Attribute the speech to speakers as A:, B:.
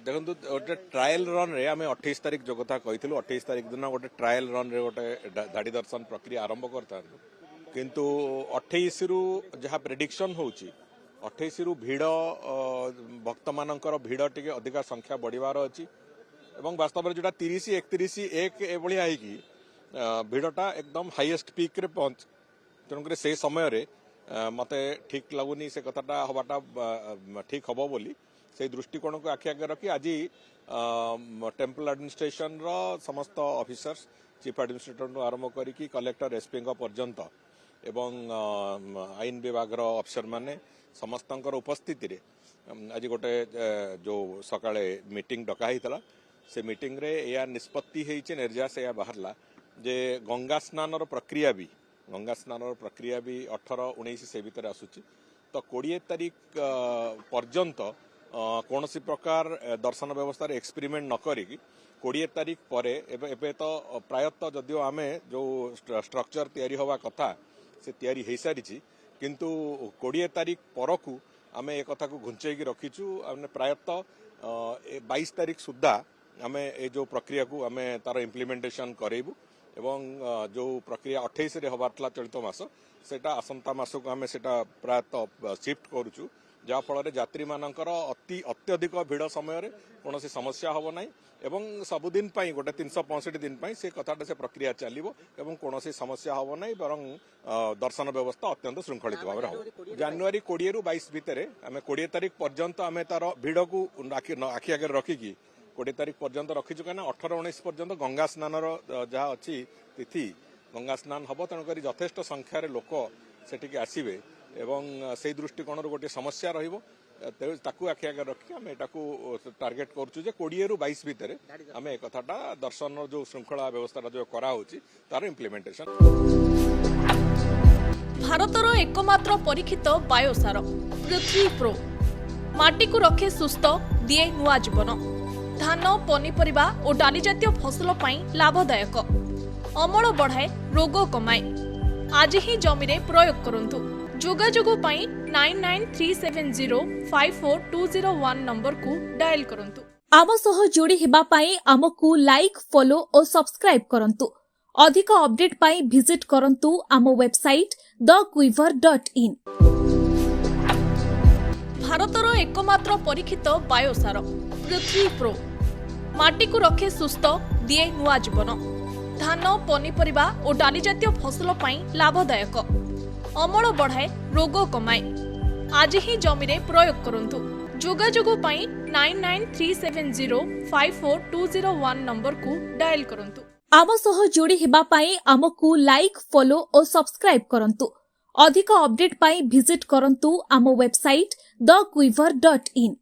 A: देखो गोटे trial run रे आम 28 तारिख जो कथा कही 28 तारिख दिन गोटे ट्रायल रन रे गोटे धाड़ी दर्शन प्रक्रिया आरंभ करता किंतु 28 रु जहाँ प्रेडिक्शन होची 28 रु भीड़ भक्त मानकर भीड़ टिके अधिक संख्या बढ़िबार अछि एवं वास्तव में जोटा 30 31 1 एभली आईकी भीड़टा एकदम हाईएस्ट पीक रे पहुंच तेणुक से समय रे मते ठीक लगुनी से कथाटा हवाटा ठीक हबो बोली से दृष्टिकोण को आखि आगे रखी आज टेम्पल एडमिनिस्ट्रेशन रो समस्त ऑफिसर्स चीफ एडमिनिस्ट्रेटर आरंभ करी कलेक्टर एसपी पर्यंत एवं आईन विभाग अफिसर माने समस्त उपस्थिति रे आज गोटे जो सकाळे मीटिंग डका होता से मीटिंग रे या निष्पत्ति होइचे निर्यास या बाहरला जे गंगा स्नान प्रक्रिया भी 18-19 से भीतर आसुची तो 20 तारिख पर्यंत कौन सी प्रकार दर्शन व्यवस्था एक्सपेरिमेंट न करी 20 तारिख पर एबे तो प्रायतः जदियो आमे जो स्ट्रक्चर तैयारी हवा कथा से तैयारी हो सारी किंतु 20 तारिख परकू आमे एक कथा को घुंचेकी रखीचु आमे प्रायतः 22 तारिख सुधा आमे ए जो प्रक्रिया को आमे तार इम्प्लीमेंटेशन करेबू एवं जो प्रक्रिया 28 रे हबारला चलित मास सेटा आसंता मास को आमे सेटा प्रायतः शिफ्ट करूचु जहाँ फल यात्री मानकर अत्यधिक भीड़ समय कौन समस्या हम ना एवं सबुदिन गोटे 365 दिन से कथाटा से प्रक्रिया चलो एवं कौन समस्या हम ना बर दर्शन व्यवस्था अत्यंत श्रृंखलित भाव में हम जनवरी 20 रु 22 भितर आम 20 तारिख पर्यंत आम तार भीड़ को आखि आगे रखिकी 20 तारिख पर्यंत रखीचु कहीं 18-19 पर्यंत गंगा स्नान जहाँ अच्छी तिथि गंगा स्नान हम तेणुक यथेष्ट संख्यार लोक सेठिक आसवे एवं से दृष्टिकोण गोटे समस्या रखी आगे रखी आम एटाकू टार्गेट करुचु 20 रु 22 भितर आम एक कथाटा दर्शन जो श्रृंखला व्यवस्था जो कराऊँच तार इम्प्लीमेंटेशन।
B: भारतर एकमात्र परीक्षित बायोसार पृथ्वी प्रो माटी को रखे सुस्थ दिए नुआ जीवन धान पनीपरिबा और डाली जातीय फसल पाई लाभदायक अमल बढ़ाए रोग कमाए आज ही जमी रे प्रयोग करंतु जोगाजोग पाई 9937054201 नंबर को डायल करंतु।
C: आम सह जोड़ी हेबा पाई आमकु लाइक फॉलो और सब्सक्राइब करंतु अधिक अपडेट पाई विजिट करंतु आम वेबसाइट thequiver.in।
B: भारतर एकमात्र परीक्षित बायोसार पृथ्वी प्रो माटी को रखे सुस्थ दिए नुआ जीवन धान पनीपरिबा और डाली जातीय फसल पाई लाभदायक अमल बढ़ाए रोग कमाए आज ही जमी रे प्रयोग करंतु जोगाजोग पाई 9937054201 नंबर को डायल करंतु।
C: आम सह जोड़ी हेबा पाई आमकु लाइक फॉलो और सब्सक्राइब करंतु अधिक अपडेट पाई विजिट करंतु आम वेबसाइट thequiver.in।